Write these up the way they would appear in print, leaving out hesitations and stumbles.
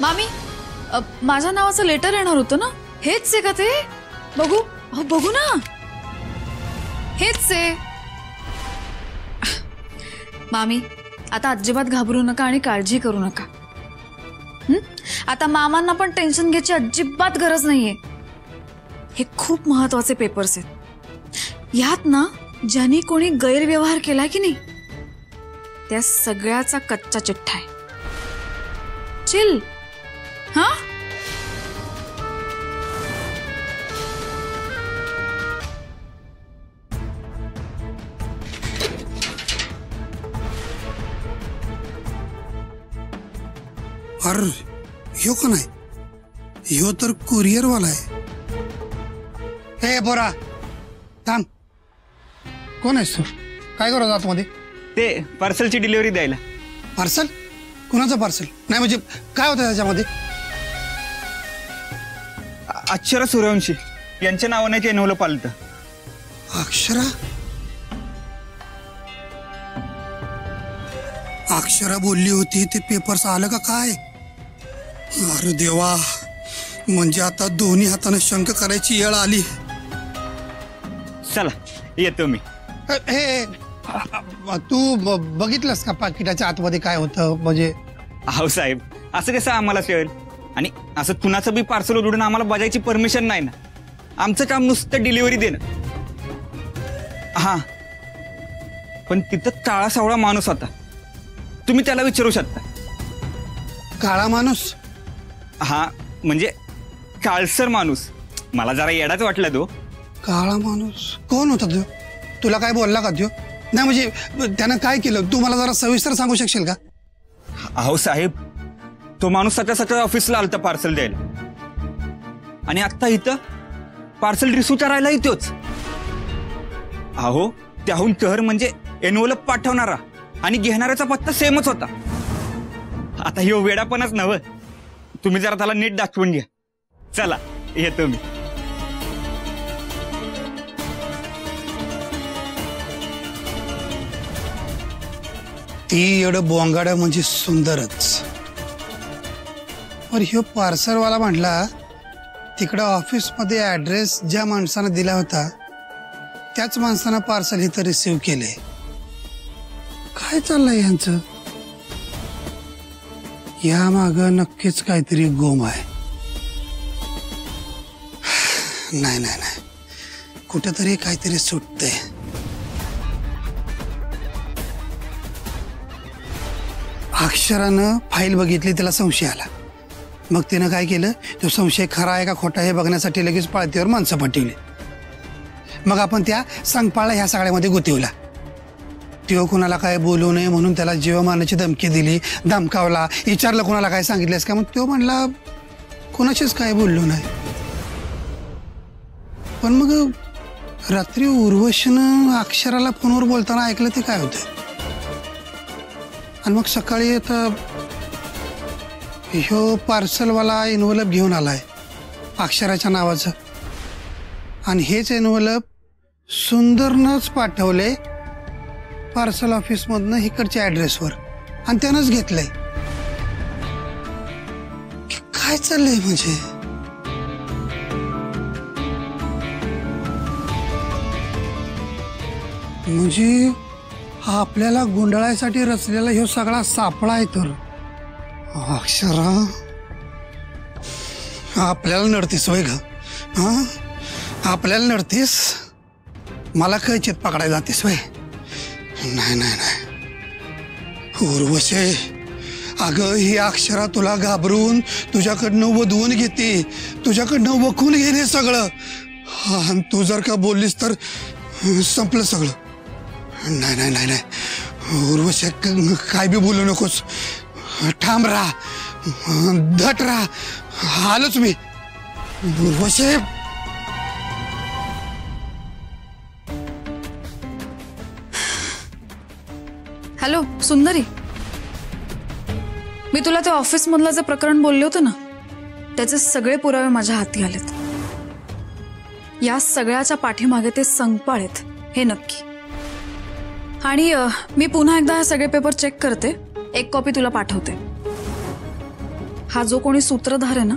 मामी माझ्या नावाचं लेटर येणार होतं ना, हेच आहे का ते? बघू बघू ना, हेच आहे. मामी आता अजिबात घाबरू नका आणि काळजी करू नका. आता मामांना पण टेन्शन घ्यायची अजिबात गरज नाहीये. हे खूप महत्वाचे पेपर्स आहेत. यात ना ज्यांनी कोणी गैरव्यवहार केला की नाही त्या सगळ्याचा कच्चा चिठ्ठा आहे. चिल. हा अरे ह्यो कोण आहे? ह्यो तर कुरिअर वाला आहे. हे बोरा थांब. कोण आहेस तू? काय करत आतमध्ये? ते पार्सलची डिलिव्हरी द्यायला. पार्सल? कुणाचं पार्सल? नाही म्हणजे काय होतं त्याच्यामध्ये? अक्षरा सूर्यवंशी यांच्या नावाने ते नवलं पालतं. अक्षरा? अक्षरा बोलली होती ते पेपर्स आलं का काय? अरे देवा, म्हणजे आता दोन्ही हाताने शंक करायची वेळ आली. चला येतो मी. हे तू बघितलंस का पाकिटाच्या आतमध्ये काय होतं? म्हणजे अहो साहेब, असं कसं आम्हाला कळेल? आणि असं कुणाचं बी पार्सल उडून आम्हाला बजायची परमिशन नाही ना. आमचं काम नुसतं डिलिव्हरी देणं. हा, पण तिथं काळा सावळा माणूस होता, तुम्ही त्याला विचारू शकता. काळा माणूस? हा म्हणजे काळसर माणूस. मला जरा येडाच वाटला तो. काळा माणूस कोण होता तो? तुला काय बोलला का तो? नाही म्हणजे त्यानं काय केलं तू मला जरा सविस्तर सांगू शकशील का? अहो साहेब, तो माणूस सकाळ ऑफिसला आलता पार्सल द्यायला, आणि आता इथं पार्सल रिसीव्ह करायला येतोच. अहो त्याहून कहर म्हणजे एनवलप पाठवणारा आणि घेणाऱ्याचा पत्ता सेमच होता. आता ह्यो वेडापणच नव्ह, तुम्ही जरा त्याला नीट दाखवून घ्या. चला येतो मी. ती एवढं बोंगाड्या म्हणजे सुंदरच. पर ह्यो पार्सलवाला म्हटला तिकडं ऑफिसमध्ये ॲड्रेस ज्या माणसानं दिला होता त्याच माणसानं पार्सल इथं रिसीव्ह केले. काय चाललंय यांचं? या मागं नक्कीच काहीतरी गोम आहे. नाही नाही नाही, कुठेतरी काहीतरी सुटतंय. अक्षरानं फाईल बघितली, त्याला संशय आला. मग तिनं काय केलं, तो संशय खरा आहे का खोटा हे बघण्यासाठी लगेच पाळतीवर माणसं पाठवली. मग आपण त्या संगपाळला ह्या सगळ्यामध्ये गुंतवला. तो कुणाला काय बोलू नये म्हणून त्याला जीवमानाची धमकी दिली, धमकावला. विचारलं कुणाला काय सांगितलंस का? मग तो म्हणला कुणाचीच काय बोललो नाही. पण मग रात्री उर्वशीनं अक्षराला फोनवर बोलताना ऐकलं ते काय होतं. आणि मग सकाळी आता ह्यो पार्सलवाला एनवलप घेऊन आलाय अक्षराच्या नावाचं, आणि हेच एनवलप सुंदरनंच पाठवले पार्सल ऑफिसमधनं इकडच्या ॲड्रेसवर, आणि त्यानंच घेतलंय. काय चाललंय म्हणजे आपल्याला गुंडाळायसाठी रचलेला ह्यो सगळा सापळा आहे. तर अक्षरा आपल्याला नडतीस वय ग? हा, आपल्याला नडतीस, मला कैचित पकडायला जातीस वय? नाही नाही नाही उर्वशी, अगं ही अक्षरा तुला घाबरून तुझ्याकडनं वधवून घेते, तुझ्याकडनं वखून घेणे सगळं. आणि तू जर का बोललीस तर संपलं सगळं. नाही नाही नाही नाही उर्वशी, काय बी बोलू नकोस. ठाम राहा, धट राहा. आलोच मी उर्वशी. हॅलो सुंदरी, मी तुला ते ऑफिस मधलं जे प्रकरण बोलले होते ना त्याचे सगळे पुरावे माझ्या हाती आलेत. या सगळ्याच्या पाठीमागे ते संगपाळ आहेत हे नक्की. आणि मी पुन्हा एकदा हे सगळे पेपर चेक करते, एक कॉपी तुला पाठवते. हा जो कोणी सूत्रधार आहे ना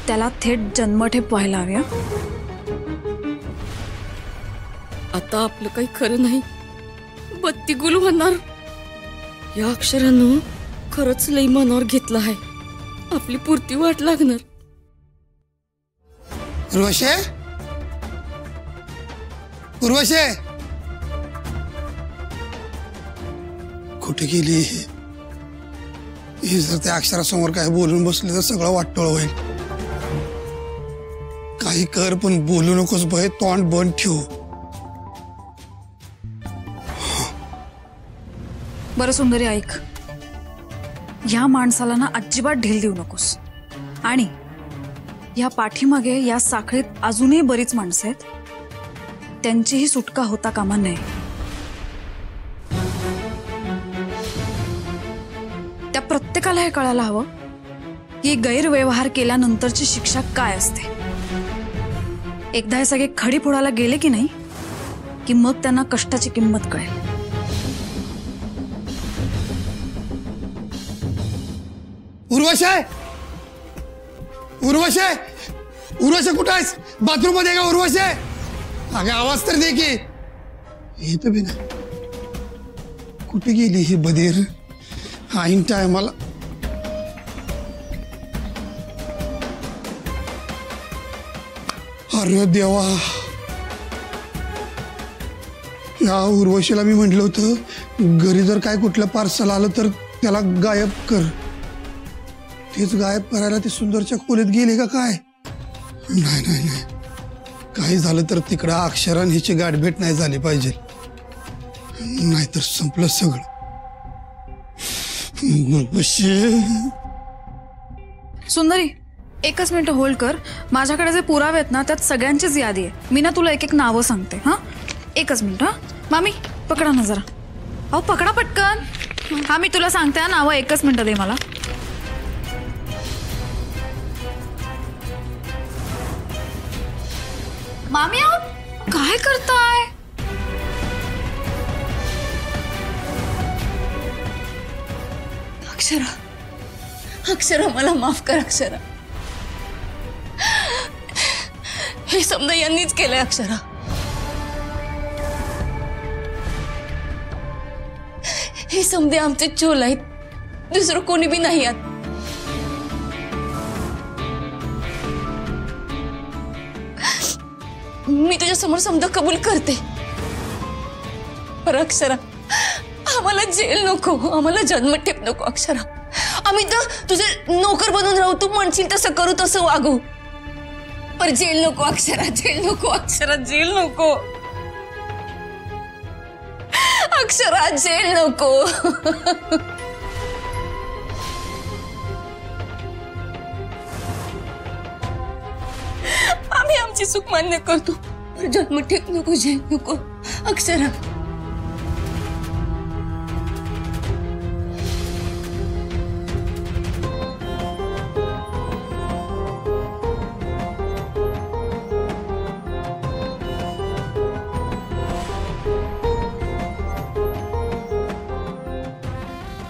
त्याला थेट जन्मठेप व्हायला हवी. आता आपलं काही खरं नाही. बत्ती गुल होणार. या अक्षरानं खरंच लई मनावर घेतलं आहे. आपली पुरती वाट लागणार. उर्वशे, उर्वशे, कुठे गेली ही? जर त्या अक्षरासमोर काय बोलून बसले तर सगळं वाटोळ होईल. काही कर पण बोलू नकोस भय. तोंड बंद ठेव. बरं सुंदरी, ऐक. या माणसाला ना अजिबात ढील देऊ नकोस. आणि या पाठीमागे या साखळीत अजूनही बरीच माणसं आहेत. त्यांचीही सुटका होता कामा नये. त्या प्रत्येकाला हे कळायला हवं की गैरव्यवहार केल्यानंतरची शिक्षा काय असते. एकदा हे सगळे खडी फोडायला गेले की नाही की मग त्यांना कष्टाची किंमत कळेल. उर्वशे, उर्वशे, उर्वशे कुठं आहेस? बाथरूम मध्ये का उर्वशे? अगं आवाज तर दे की. येत बी ना. कुठे गेली ही बधीर? आईन टायमाला. अरे देवा, या उर्वशीला मी म्हटलं होतं घरी जर काय कुठलं पार्सल आलं तर त्याला गायब कर. तेच गायब करायला ती सुंदरच्या खोलीत गेली का काय? नाही नाही नाही, काही झालं तर तिकडं अक्षरान हिची गाठभेट नाही झाली पाहिजे. नाहीतर संपलं सगळं. सुंदरी, एकच मिनिट होल्ड कर. माझ्याकडे जे पुरावे आहेत ना त्यात सगळ्यांचीच यादी आहे. मी ना तुला एक एक नावं सांगते. हा, एकच मिनिट. हा मामी, पकडा ना जरा. अहो पकडा पटकन. हा मी तुला सांगते नावं. एकच मिनिट दे मला. मामी, अहो काय करताय? अक्षरा, अक्षरा मला माफ कर. अक्षरा, हे समजा यांनीच केलंय. अक्षरा, हे समजे आमचे चोल आहेत. दुसरं कोणी बी नाही आत. मी तुझ्या समोर समजा कबूल करते. पर अक्षरा, आम्हाला जेल नको. आम्हाला जन्मठेप नको. अक्षरा, आम्ही तर तुझे नोकर बनून राहू. तू म्हणशील तसं करू, तसं वागू. पर जेल नको. अक्षरा, जेल नको. अक्षरा, जेल नको. अक्षरा, जेल नको. आम्ही आमची चूक मान्य करतो. जन्मठेप नको, जेल नको. अक्षरा,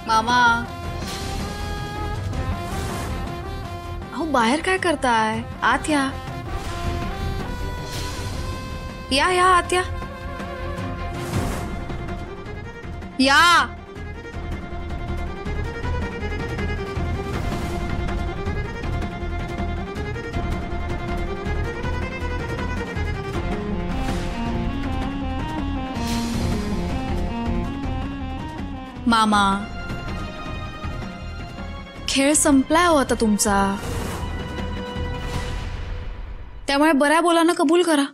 मामा, अहो बाहेर काय करताय? आत या. या या, आत या. या. मामा, खेळ संपलाय हो आता तुमचा. त्यामुळे बऱ्या बोलांना कबूल करा.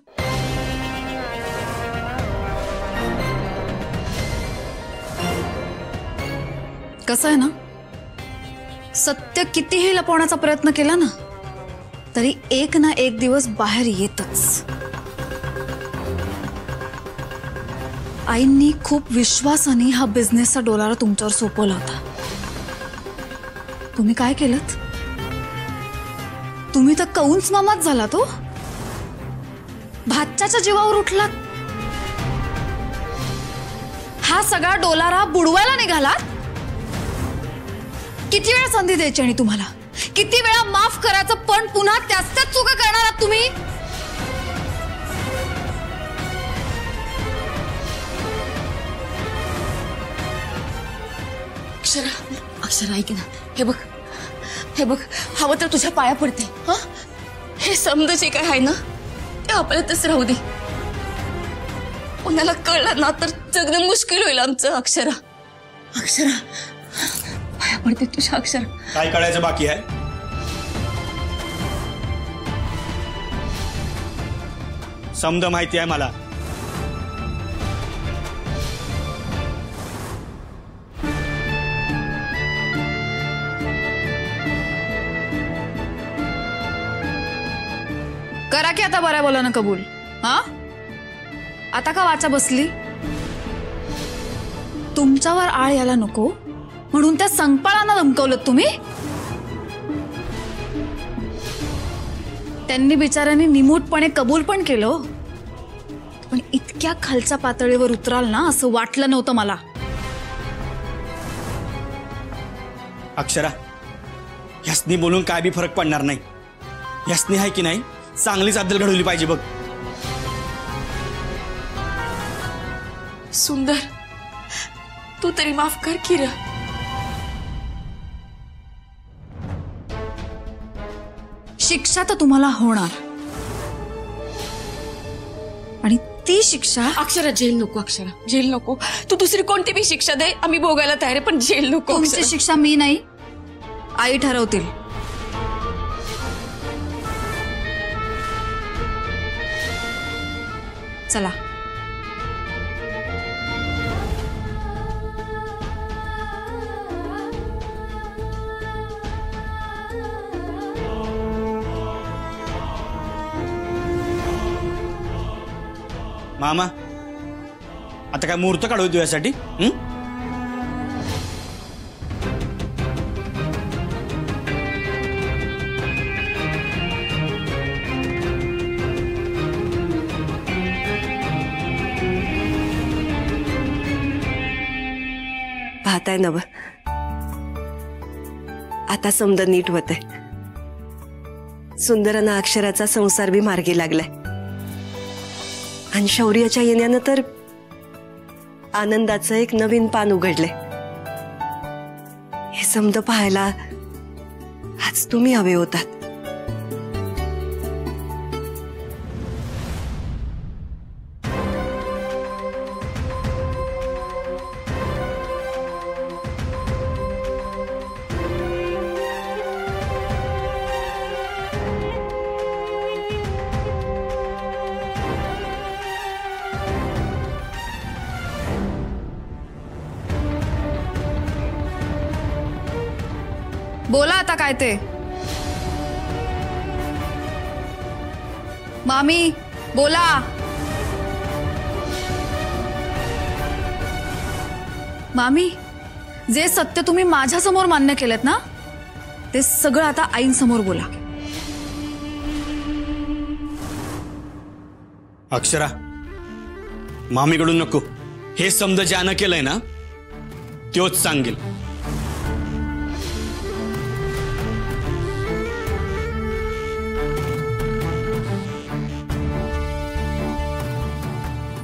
कसं आहे ना, सत्य कितीही लपवण्याचा प्रयत्न केला ना तरी एक ना एक दिवस बाहेर येतच. आईंनी खूप विश्वासाने हा बिझनेसचा डोलारा तुमच्यावर सोपवला होता. तुम्ही काय केलंत? तुम्ही तर कौंस मामाच झाला. तो भाच्याच्या जीवावर उठलात. हा सगळा डोलारा बुडवायला निघालात. किती वेळा संधी द्यायची आणि तुम्हाला? किती वेळा माफ करायचं, पण पुन्हा त्याच चुका करणार आहात तुम्ही. अक्षरा ऐक ना, हे बघ हवं तर तुझ्या पाया पडते. हा, हे समज जे काय आहे ना ते आपल्यातच राहू दे. कोणाला कळलं ना तर जगणं मुश्किल होईल आमचं. अक्षरा पाया पडते तुझ्या. अक्षरा, काय कळायचं बाकी आहे? समज माहिती आहे मला. करा की आता बऱ्या बोला ना कबूल. हा, आता का वाचा बसली? तुमच्यावर आळ यायला नको म्हणून त्या संकपाळांना धमकवलं तुम्ही. त्यांनी बिचाऱ्यांनी निमूटपणे कबूल पण केलं, पण इतक्या खालच्या पातळीवर उतराल ना असं वाटलं नव्हतं मला. अक्षरा, यासनी बोलून काय बी फरक पडणार नाही. यासनी आहे की नाही चांगलीच अद्दल घडवली पाहिजे बघ. सुंदर, तू तरी माफ कर की र. शिक्षा तर तुम्हाला होणार, आणि ती शिक्षा. अक्षरा, जेल नको. अक्षरा, जेल नको. तू दुसरी कोणती बी शिक्षा दे, आम्ही भोगायला तयार आहे, पण जेल नको. तुमची शिक्षा मी नाही, आई ठरवतील. चला. मामा, आता काय मुहूर्त काढू देऊ यासाठी? पाहताय नव, आता समद नीट होतंय. सुंदरानं अक्षराचा संसार बी मार्गी लागलाय, आणि शौर्याच्या येण्यानं तर आनंदाचं एक नवीन पान उघडलंय. हे समद पाहायला आज तुम्ही हवे होतात. बोला आता काय ते. मामी बोला. मामी, जे सत्य तुम्ही माझ्या समोर मान्य केलेत ना ते सगळं आता आईंसमोर बोला. अक्षरा, मामीकडून नको. हे समज ज्यानं केलंय ना त्योच सांगेल.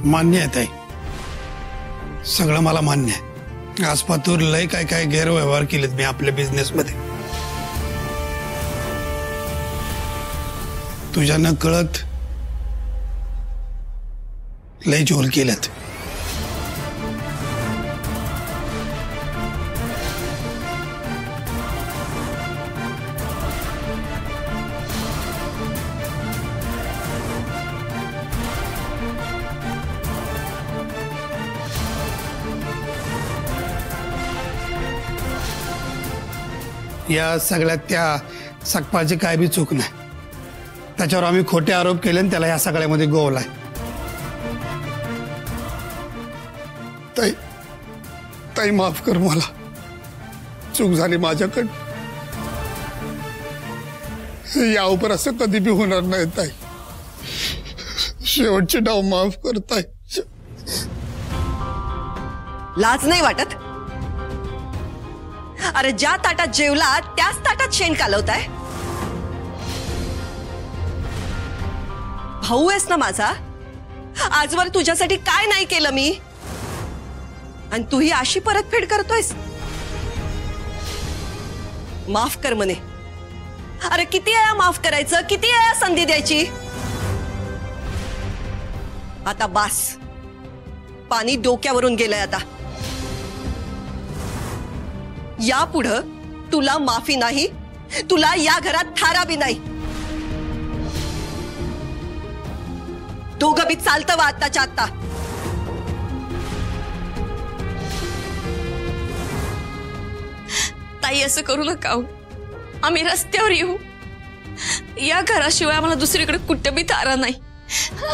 मान्य आहे ताई, सगळं मला मान्य आहे. आजपातूर लय काय काय गैरव्यवहार केलेत मी आपल्या बिझनेस मध्ये. तुझ्या न कळत लय चोर केल्यात. या सगळ्यात त्या सकपाळची काय बी चूक नाही. त्याच्यावर आम्ही खोटे आरोप केले आणि त्याला या सगळ्यामध्ये गोवलाय. ताई, ताई माफ कर मला, चूक झाली माझ्याकडं. यावर असं कधी बी होणार नाही ताई. शेवटचे डाव माफ कर ताई. लाज नाही वाटत? अरे ज्या ताटात जेवला त्याच ताटात शेण कालवताय. भाऊ आहेस ना माझा, आजवर तुझ्यासाठी काय नाही केलं मी, आणि तू ही अशी परतफेड करतोयस. माफ कर म्हणे. अरे किती वेळा माफ करायचं, किती वेळा संधी द्यायची. आता बास, पाणी डोक्यावरून गेलंय. आता यापुढं तुला माफी नाही, तुला या घरात थारा बी नाही. दोघं बी चालतं वा आत्ताच्या आत्ता. ताई असं करू नका हो. आम्ही रस्त्यावर येऊ. या घराशिवाय आम्हाला दुसरीकडे कुठं बी तारा नाही.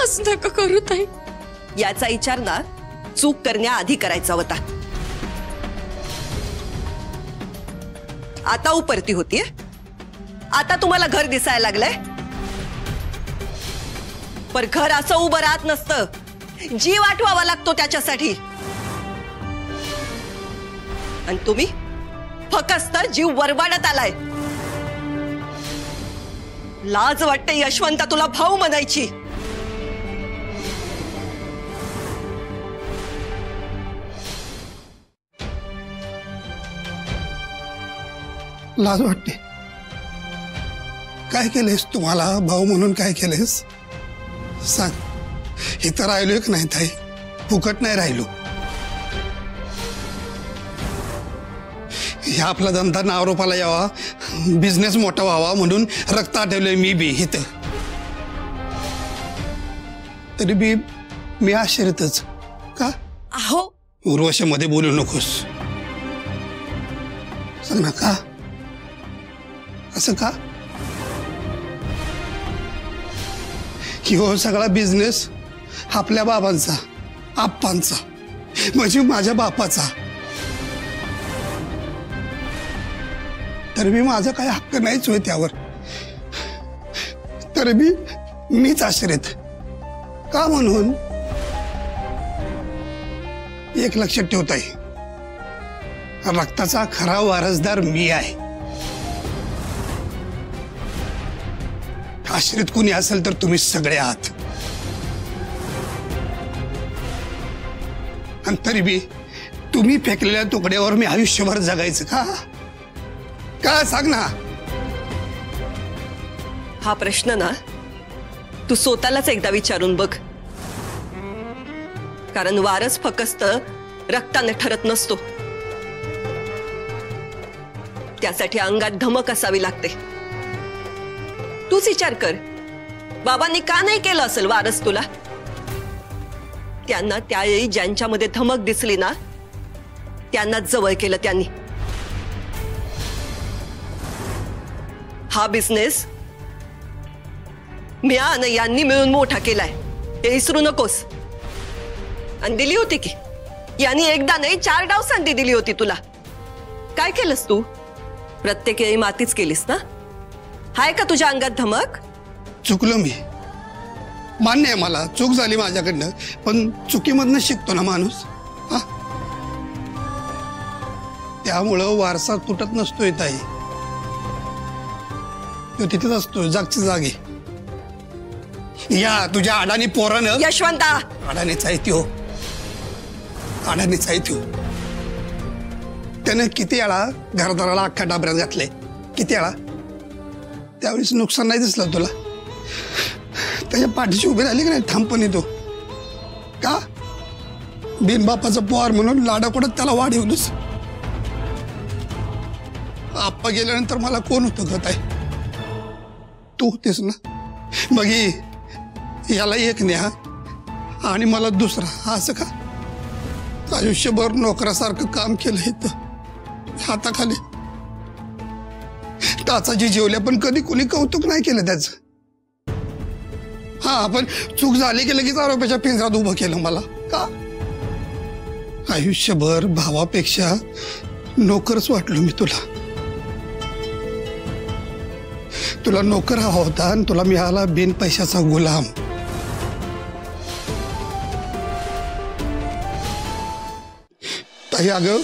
असं नका करू ताई. याचा विचार ना चूक करण्याआधी करायचा होता. आता उपरती होतीये. आता तुम्हाला घर दिसायला लागलंय. पर घर असं उभं राहत नसतं, जीव आठवावा लागतो त्याच्यासाठी. आणि तुम्ही फकस्त जीव वरबाडत आलाय. लाज वाटते यशवंता तुला भाऊ म्हणायची. लाज वाटते. काय केलेस तुम्हाला भाऊ म्हणून? काय केलेस सांग. इथं राहिलोय की नाही ताई? फुकट नाही राहिलो. ह्या आपला धंदा नावरूपाला यावा, बिझनेस मोठा व्हावा म्हणून रक्त आठवलंय मी बी इथं. तरी बी मी आश्चर्यच का? अहो उर्वशीमध्ये बोलू नकोस. सांग ना का? असं का? की हो सगळा बिझनेस आपल्या बाबांचा, आप्पांचा, म्हणजे माझ्या बापाचा. तर मी माझा काही हक्क नाहीच होय त्यावर. तर मी मीच आश्रित का म्हणून? एक लक्षात ठेवताय, रक्ताचा खरा वारसदार मी आहे. आश्रित कुणी असेल तर तुम्ही सगळे आहात. आणि तरी बी तुम्ही फेकलेल्या तुकड्यावर मी आयुष्यभर जगायचं का? काय सांग ना. हा प्रश्न ना तू स्वतःलाच एकदा विचारून बघ. कारण वारस फकस्त रक्ताने ठरत नसतो. त्यासाठी अंगात धमक असावी लागते. तूच विचार कर, बाबांनी का नाही केलं असेल वारस तुला? त्यांना त्यावेळी ज्यांच्यामध्ये धमक दिसली ना त्यांनाच जवळ केलं त्यांनी. हा बिझनेस मी आणि यांनी मिळून मोठा केलाय, हे विसरू नकोस. आणि दिली होती की यांनी एकदा नाही 4 डाव संधी दिली होती तुला. काय केलंस तू? प्रत्येक वेळी मातीच केलीस ना. हाय का तुझ्या अंगात धमक? चुकलो मी, मान्य आहे मला, चूक झाली माझ्याकडनं. पण चुकीमधनं शिकतो ना माणूस. त्यामुळं वारसा तुटत नसतोय ताई. तो तिथेच असतो जागची जागी. या तुझ्या अडाणी पोरानं. यशवंता अडाणीच आहे त्यो, अडाणीच आहे त्यो. त्यानं किती वेळा घरदाराला अख्ख्या डाबऱ्यात घातले, किती वेळा. त्यावेळेस नुकसान नाही दिसलं तुला? त्याच्या पाठीशी उभी राहिली की नाही ठामपणे तो? का बिनबापाचा पोर म्हणून लाडापडत त्याला वाढवलंस? आप्पा गेल्यानंतर मला कोण होतं गत आहे? तू होतेस ना. मग याला एक न्या आणि मला दुसरा, असं का? आयुष्यभर नोकरासारखं काम केलं इथं हाताखाली. टाचाची जेवल्या पण कधी कोणी कौतुक नाही केलं त्याचं. हा पण चूक झाली की लगेच आरोपाच्या पिंजरात उभं केलं मला. का? आयुष्यभर भावापेक्षा नोकरच वाटलो मी तुला. तुला नोकर हवा होता आणि तुला मिळाला बिन पैशाचा गुलाम. ताई अगं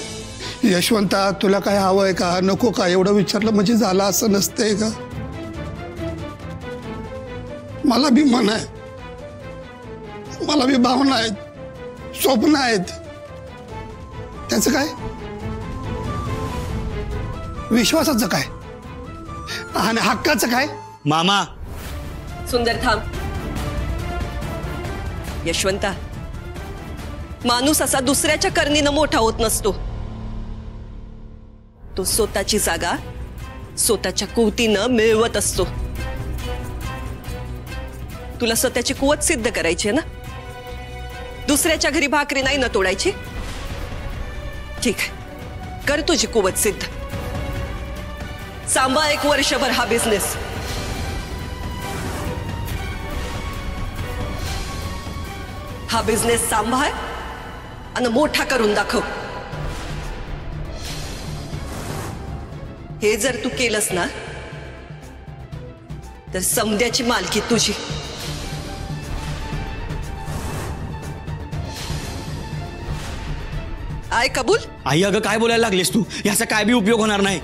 यशवंता तुला काय हवंय का नको का एवढं विचारलं म्हणजे झालं असं नसतंय का? मला बी मन आहे, मला बी भावना आहेत, स्वप्न आहेत. त्याचं काय, विश्वासाचं काय आणि हक्काचं काय? मामा सुंदर थांब. यशवंता, माणूस असा दुसऱ्याच्या करणीनं मोठा होत नसतो. तो स्वतःची जागा स्वतःच्या कुवतीनं मिळवत असतो. तुला स्वतःची कुवत सिद्ध करायची आहे ना? दुसऱ्याच्या घरी भाकरी नाही ना तोडायची. ठीक आहे, कर तुझी कुवत सिद्ध. सांभाळ 1 वर्षभर हा बिझनेस. हा बिझनेस सांभाळ आणि मोठा करून दाखव. हे जर तू केलंस ना तर समद्याची मालकी तुझी. आय कबूल? आई अगं काय बोलायला लागलीस तू? याचा काय बी उपयोग होणार नाही.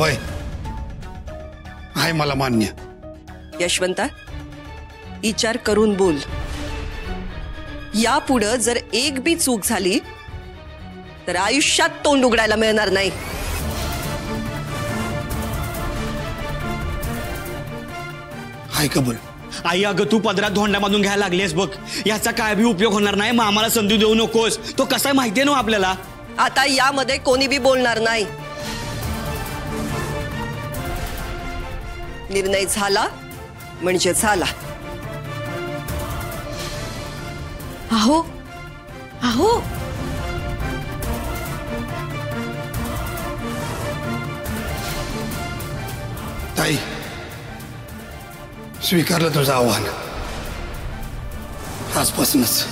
वय आहे मला मान्य. यशवंता, विचार करून बोल. यापुढं जर एक बी चूक झाली तर आयुष्यात तोंड उघडायला मिळणार नाही. आहे कबूल. आई अगं तू पदरात धोंडा बांधून घ्यायला लागलीस बघ. याचा काय बी उपयोग होणार नाही. मामाला संधी देऊ नकोस. तो कसा माहितीये ना आपल्याला. आता यामध्ये कोणी बी बोलणार नाही. निर्णय झाला म्हणजे झाला. अहो अहो ताई, स्वीकारलं तुझं आव्हान. आजपासूनच